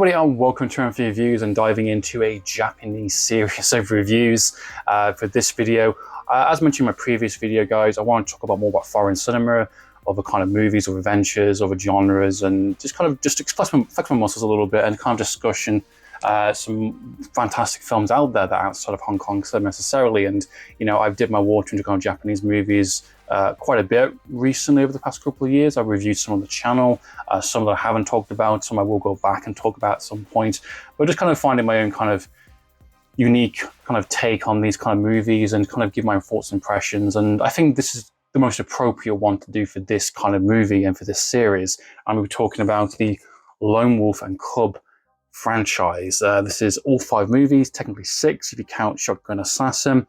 everybody, and welcome to Amphlett Reviews and diving into a Japanese series of reviews for this video. As mentioned in my previous video, guys, I want to talk about more about foreign cinema, other kind of movies, or adventures, other genres, and just flex my muscles a little bit and kind of discussion some fantastic films out there that are outside of Hong Kong cinema necessarily. And you know, I've dipped my water into kind of Japanese movies quite a bit recently over the past couple of years. I've reviewed some on the channel, some that I haven't talked about, some I will go back and talk about at some point, but just kind of finding my own kind of unique kind of take on these kind of movies and kind of give my thoughts and impressions. And I think this is the most appropriate one to do for this kind of movie and for this series. I'm going to be talking about the Lone Wolf and Cub franchise. This is all 5 movies, technically 6 if you count Shogun Assassin.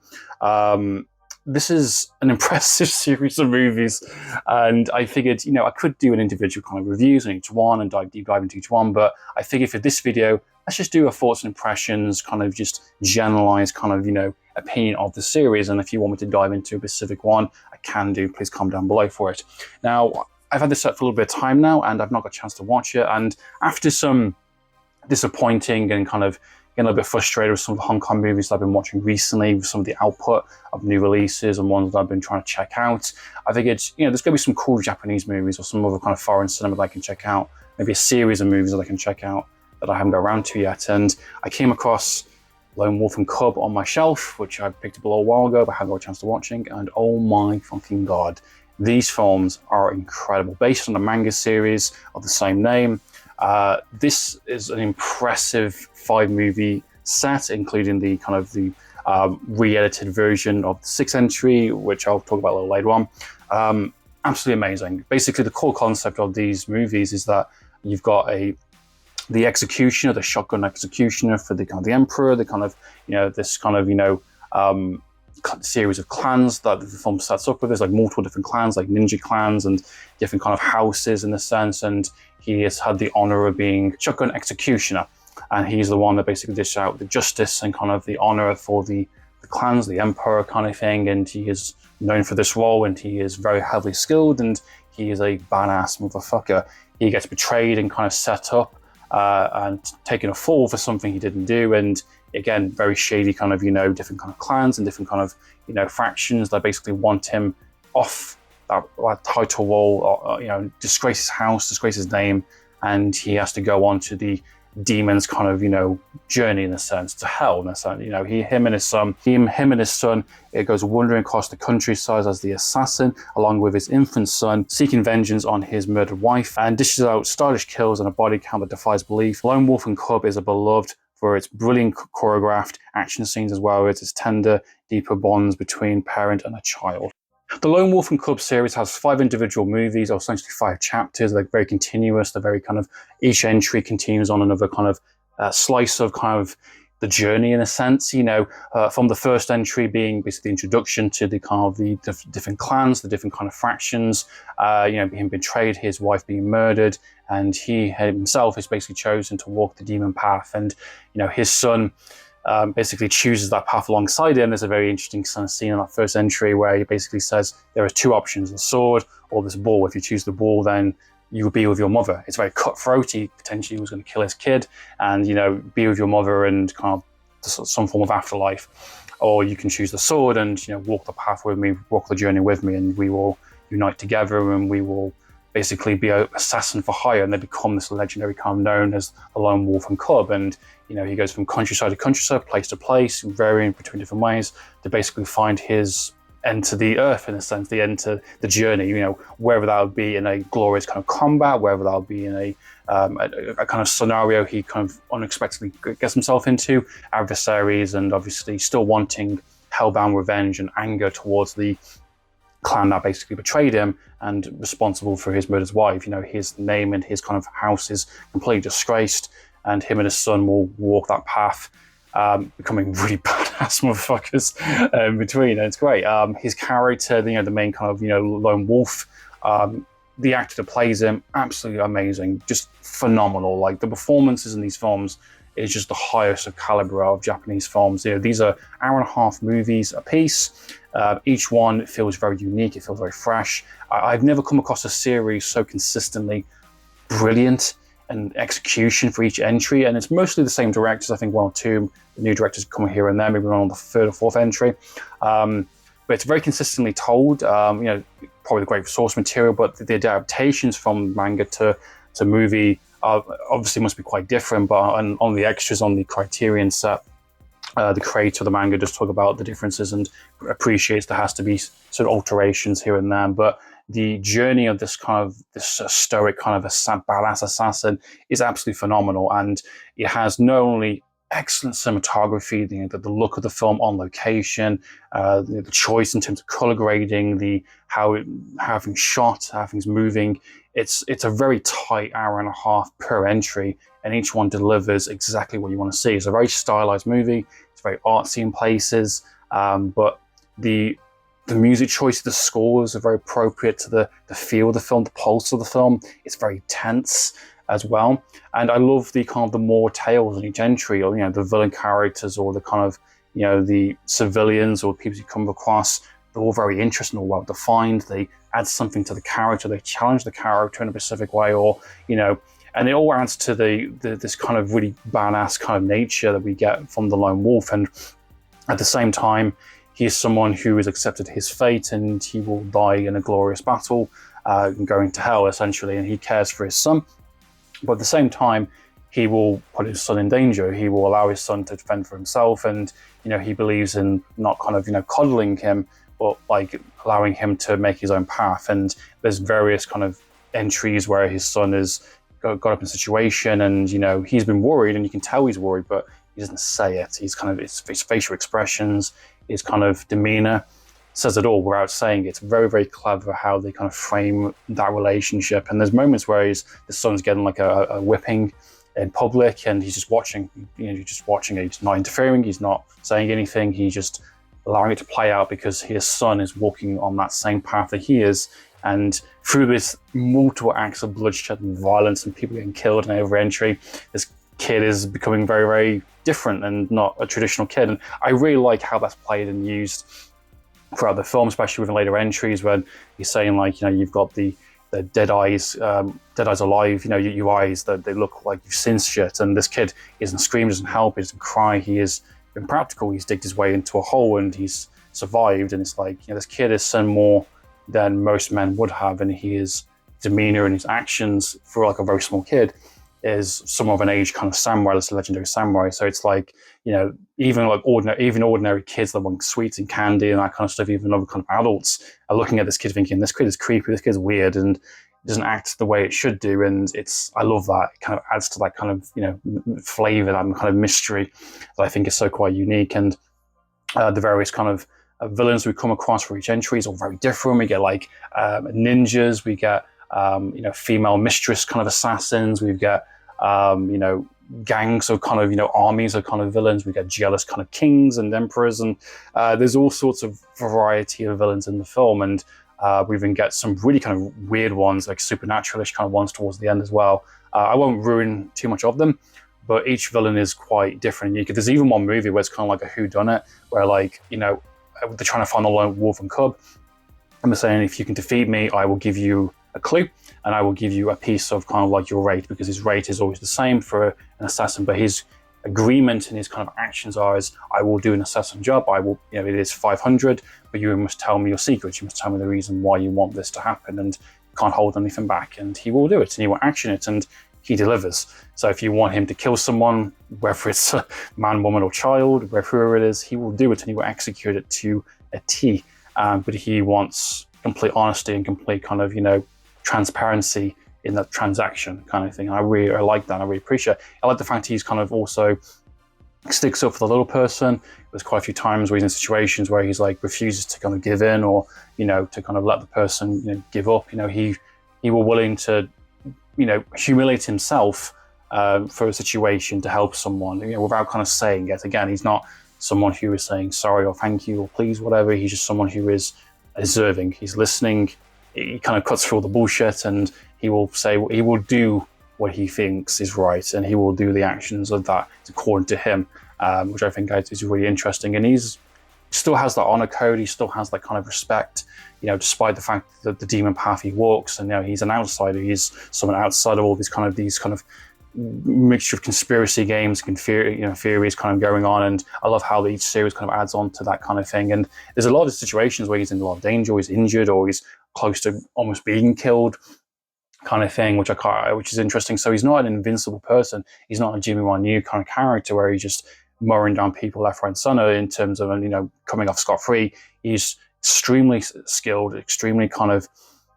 This is an impressive series of movies, and I figured, you know, I could do an individual kind of reviews on each one and deep dive into each one, but I figured for this video, let's just do a thoughts and impressions, kind of just generalized kind of, you know, opinion of the series. And if you want me to dive into a specific one, I can do. Please comment down below for it. Now, I've had this set for a little bit of time now, and I've not got a chance to watch it. And after some disappointing and kind of getting a little bit frustrated with some of the Hong Kong movies that I've been watching recently, with some of the output of new releases and ones that I've been trying to check out, I figured, you know, there's going to be some cool Japanese movies or some other kind of foreign cinema that I can check out, maybe a series of movies that I can check out that I haven't got around to yet. And I came across Lone Wolf and Cub on my shelf, which I picked up a little while ago, but haven't got a chance to watching, and oh my fucking god, these films are incredible. Based on a manga series of the same name, this is an impressive 5-movie set, including the kind of the re-edited version of the 6th entry, which I'll talk about a little later on. Absolutely amazing. Basically, the core concept of these movies is that you've got the executioner, the shogun executioner for the kind of the emperor, the kind of, you know, this kind of, you know, series of clans that the film sets up with. There's like multiple different clans, like ninja clans and different kind of houses in a sense, and he has had the honor of being shogun executioner, and he's the one that basically dishes out the justice and kind of the honor for the clans, the emperor kind of thing. And he is known for this role, and he is very heavily skilled, and he is a badass motherfucker. He gets betrayed and kind of set up and taken a fall for something he didn't do. And again, very shady kind of, you know, different kind of clans and different kind of, you know, factions that basically want him off that title role, you know, disgrace his house, disgrace his name, and he has to go on to the demon's kind of, you know, journey in a sense, to hell in a sense. You know, him and his son, it goes wandering across the countryside as the assassin, along with his infant son, seeking vengeance on his murdered wife, and dishes out stylish kills and a body count that defies belief. Lone Wolf and Cub is beloved for its brilliant choreographed action scenes, as well as its tender, deeper bonds between parent and a child. The Lone Wolf and Cub series has 5 individual movies, or essentially 5 chapters. They're very continuous. They're very kind of, each entry continues on another kind of slice of kind of the journey in a sense, you know, from the first entry being basically the introduction to the kind of the different clans, the different kind of fractions, you know, him betrayed, his wife being murdered, and he himself has basically chosen to walk the demon path. And, you know, his son basically chooses that path alongside him. There's a very interesting kind of scene in that first entry where he basically says there are 2 options, the sword or this ball. If you choose the ball, then you will be with your mother. It's very cutthroat. He potentially was going to kill his kid and, you know, be with your mother and kind of some form of afterlife. Or you can choose the sword and, you know, walk the path with me, walk the journey with me, and we will unite together, and we will basically be an assassin for hire. And they become this legendary kind of known as the Lone Wolf and Cub. And, you know, he goes from countryside to countryside, place to place, varying between different ways, to basically find his end to the earth, in a sense, the end to the journey, you know, whether that would be in a glorious kind of combat, whether that would be in a kind of scenario he kind of unexpectedly gets himself into, adversaries, and obviously still wanting hellbound revenge and anger towards the clan that basically betrayed him and responsible for his murdered wife. You know, his name and his kind of house is completely disgraced, and him and his son will walk that path, becoming really badass motherfuckers in between. And it's great. His character, you know, the main kind of, you know, lone wolf, the actor that plays him, absolutely amazing, just phenomenal. Like, the performances in these films is just the highest of caliber of Japanese films. You know, these are hour-and-a-half movies a piece. Each one feels very unique. It feels very fresh. I've never come across a series so consistently brilliant and execution for each entry, and it's mostly the same directors. I think one or two new directors come here and there, maybe one on the third or fourth entry. But it's very consistently told. Probably the great source material, but the adaptations from manga to movie obviously must be quite different. But on the extras on the Criterion set, the creator of the manga just talk about the differences and appreciates there has to be sort of alterations here and there. But the journey of this stoic kind of a badass assassin is absolutely phenomenal, and it has not only excellent cinematography, the look of the film on location, the choice in terms of color grading, how things shot, how things moving. It's a very tight hour and a half per entry, and each one delivers exactly what you want to see. It's a very stylized movie. It's very artsy in places, but the music choice, the scores are very appropriate to the feel of the film, the pulse of the film. It's very tense as well, and I love the kind of the more tales in each entry, or the villain characters, or the kind of the civilians or people you come across. They're all very interesting, or well defined. They add something to the character. They challenge the character in a specific way, or and it all adds to this kind of really badass kind of nature that we get from the Lone Wolf. And at the same time, he is someone who has accepted his fate, and he will die in a glorious battle, going to hell essentially. And he cares for his son, but at the same time, he will put his son in danger. He will allow his son to defend for himself, and he believes in not kind of coddling him, but like allowing him to make his own path. And there's various kind of entries where his son has got up in a situation, and he's been worried, and you can tell he's worried, but he doesn't say it. He's kind of his facial expressions, his kind of demeanor says it all without saying it. It's very, very clever how they kind of frame that relationship. And there's moments where the son's getting like a whipping in public, and he's just watching. You're just watching it. He's not interfering. He's not saying anything. He's just allowing it to play out because his son is walking on that same path that he is. And through this multiple acts of bloodshed and violence and people getting killed in every entry, this kid is becoming very, very different and not a traditional kid. And I really like how that's played and used throughout the film, especially with the later entries when he's saying like, you've got the dead eyes alive, your eyes, that they look like you've seen shit. And this kid isn't scream, doesn't help, he doesn't cry, he is impractical. He's digged his way into a hole and he's survived. And it's like, this kid has seen more than most men would have, and his demeanor and his actions for like a very small kid is somewhat of an age kind of samurai, this legendary samurai. So it's like, even like ordinary kids that want sweets and candy and that kind of stuff, even other kind of adults are looking at this kid thinking, this kid is creepy, this kid's weird, and doesn't act the way it should do. And I love that. It kind of adds to that kind of, flavor, that kind of mystery that I think is so quite unique. And the various kind of villains we come across for each entry is all very different. We get like ninjas, we get, female mistress kind of assassins, we've got, gangs of kind of, armies of kind of villains. We get jealous kind of kings and emperors, and there's all sorts of variety of villains in the film. And we even get some really kind of weird ones, like supernaturalish kind of ones towards the end as well. I won't ruin too much of them, but each villain is quite different. There's even one movie where it's kind of like a whodunit, where like, they're trying to find the Lone Wolf and Cub. And they're saying, if you can defeat me, I will give you a clue, and I will give you a piece of kind of like your rate, because his rate is always the same for an assassin, but his agreement and his kind of actions are is, I will do an assassin job, I will, it is 500, but you must tell me your secrets, you must tell me the reason why you want this to happen, and you can't hold anything back. And he will do it, and he will action it, and he delivers. So if you want him to kill someone, whether it's a man, woman, or child, whoever it is, he will do it, and he will execute it to a T. But he wants complete honesty and complete kind of, transparency in that transaction kind of thing. And I like that. I really appreciate it. I like the fact he's kind of also sticks up for the little person. There's quite a few times where he's in situations where he's like refuses to kind of give in, or, to kind of let the person, give up. He will willing to, humiliate himself for a situation to help someone, without kind of saying it. Again, he's not someone who is saying sorry or thank you or please, whatever. He's just someone who is observing. He's listening. He kind of cuts through all the bullshit, and he will do what he thinks is right, and he will do the actions of that according to him, which I think is really interesting. And he's still has that honor code. He still has that kind of respect. you know, despite the fact that the demon path he walks, and you know, he's an outsider, he's someone outside of all these kind of mixture of conspiracy games, theories kind of going on. And I love how each series kind of adds on to that kind of thing. And there's a lot of situations where he's in a lot of danger, or he's injured, or he's close to almost being killed, kind of thing, which is interesting. So he's not an invincible person. He's not a Jimmy Wan-Yu kind of character where he's just mowing down people left, right, and center in terms of, you know, coming off scot-free. He's extremely skilled, extremely kind of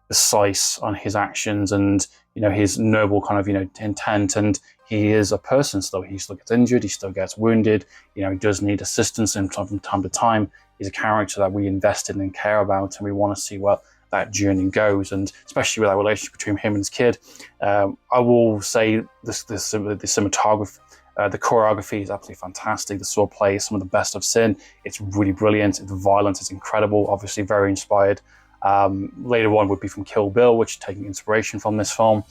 precise on his actions, and you know, his noble kind of, you know, intent. And he is a person still. He still gets injured, he still gets wounded, you know, he does need assistance from time to time. He's a character that we invested in and care about, and we want to see what that journey goes, and especially with that relationship between him and his kid. I will say the cinematography, the choreography is absolutely fantastic. The sword play is some of the best I've seen. It's really brilliant. The violence is incredible, obviously very inspired. Later one would be from Kill Bill, which is taking inspiration from this film.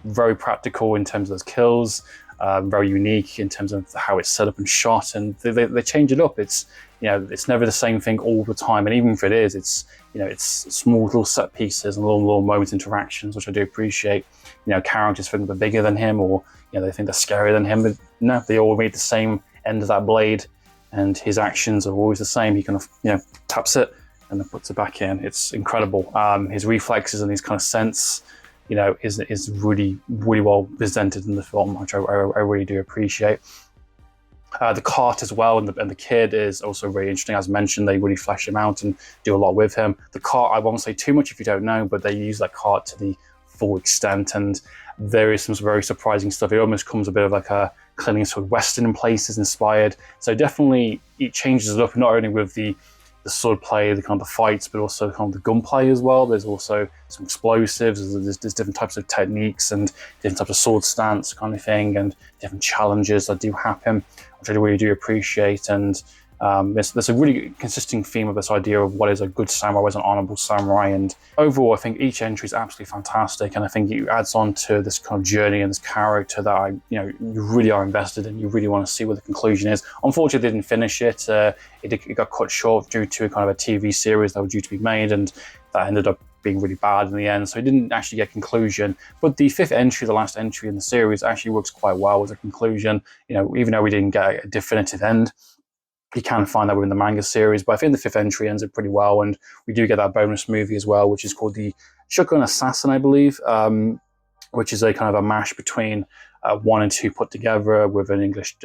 Very practical in terms of those kills, very unique in terms of how it's set up and shot, and they change it up. It's, you know, it's never the same thing all the time, and even if it is, it's, you know, it's small little set pieces and little moments, interactions, which I do appreciate. You know, characters think they're bigger than him, or you know, they think they're scarier than him, but no, they all made the same end of that blade, and his actions are always the same. He kind of, you know, taps it and then puts it back in. It's incredible. His reflexes and his kind of sense, you know, is really well presented in the film, which I really do appreciate. The cart as well, and the kid is also very interesting. As mentioned, they really flesh him out and do a lot with him. The cart, I won't say too much if you don't know, but they use that cart to the full extent, and there is some very surprising stuff. It almost comes a bit of like a Clint Eastwood Western in places inspired. So definitely it changes it up, not only with the sword play, the kind of the fights, but also kind of the gunplay as well. There's also some explosives, there's different types of techniques and different types of sword stance kind of thing, and different challenges that do happen, which I really do appreciate. And there's a really consistent theme of this idea of what is a good samurai, what is an honorable samurai. And overall, I think each entry is absolutely fantastic, and I think it adds on to this kind of journey and this character that you really are invested in. You really want to see what the conclusion is. Unfortunately, they didn't finish it. It got cut short due to kind of a TV series that was due to be made, and that ended up being really bad in the end, so it didn't actually get conclusion. But the fifth entry, the last entry in the series, actually works quite well as a conclusion. You know, even though we didn't get a definitive end, you can find that within the manga series, but I think the fifth entry ends it pretty well, and we do get that bonus movie as well, which is called the Shogun Assassin, I believe, which is a kind of a mash between 1 and 2 put together with an English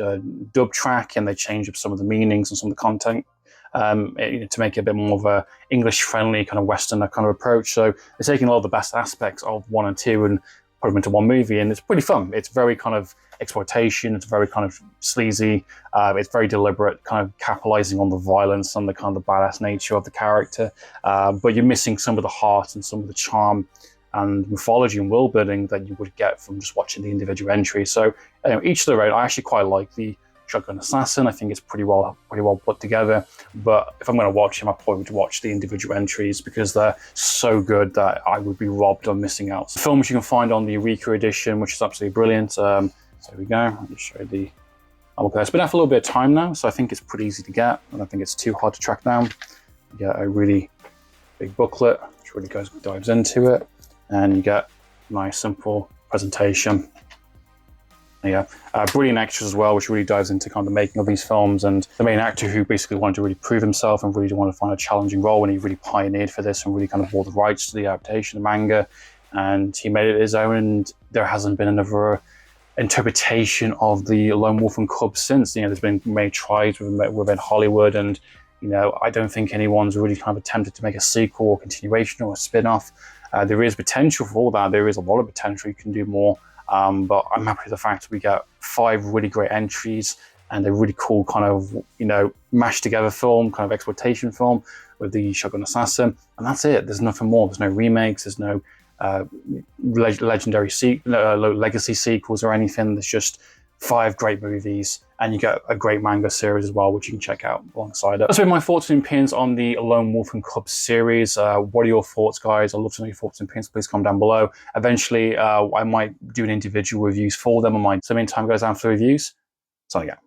dub track, and they change up some of the meanings and some of the content to make it a bit more of a English-friendly kind of Western kind of approach. So they're taking a lot of the best aspects of 1 and 2 and put them into one movie, and it's pretty fun. It's very kind of exploitation, it's very kind of sleazy, it's very deliberate, kind of capitalizing on the violence and the kind of the badass nature of the character, but you're missing some of the heart and some of the charm and mythology and world building that you would get from just watching the individual entries. So each of their own. I actually quite like the Shogun Assassin. I think it's pretty well put together, but if I'm going to watch him, I probably would watch the individual entries because they're so good that I would be robbed on missing out. The film, which you can find on the Eureka edition, which is absolutely brilliant. So here we go. I'll just show you the. Okay, it's been out for a little bit of time now, so I think it's pretty easy to get. I don't think it's too hard to track down. You get a really big booklet, which really dives into it, and you get a nice simple presentation. Yeah, brilliant actors as well, which really dives into kind of the making of these films, and the main actor who basically wanted to really prove himself and really wanted to find a challenging role, and he really pioneered for this and really kind of bought the rights to the adaptation of the manga, and he made it his own, and there hasn't been another interpretation of the Lone Wolf and Cub since. You know, there's been many tries within Hollywood, and you know, I don't think anyone's really kind of attempted to make a sequel or continuation or a spin-off. There is potential for all that. There is a lot of potential. You can do more. But I'm happy with the fact we get 5 really great entries and a really cool kind of, you know, mashed together film, kind of exploitation film with the Shogun Assassin. And that's it. There's nothing more. There's no remakes. There's no legacy sequels or anything. There's just 5 great movies, and you get a great manga series as well, which you can check out alongside it. That's been my thoughts and opinions on the Lone Wolf and Cub series. What are your thoughts, guys? I'd love to know your thoughts and opinions. Please comment down below. Eventually, I might do an individual reviews for them. So meantime, guys, down for the reviews. Signing out.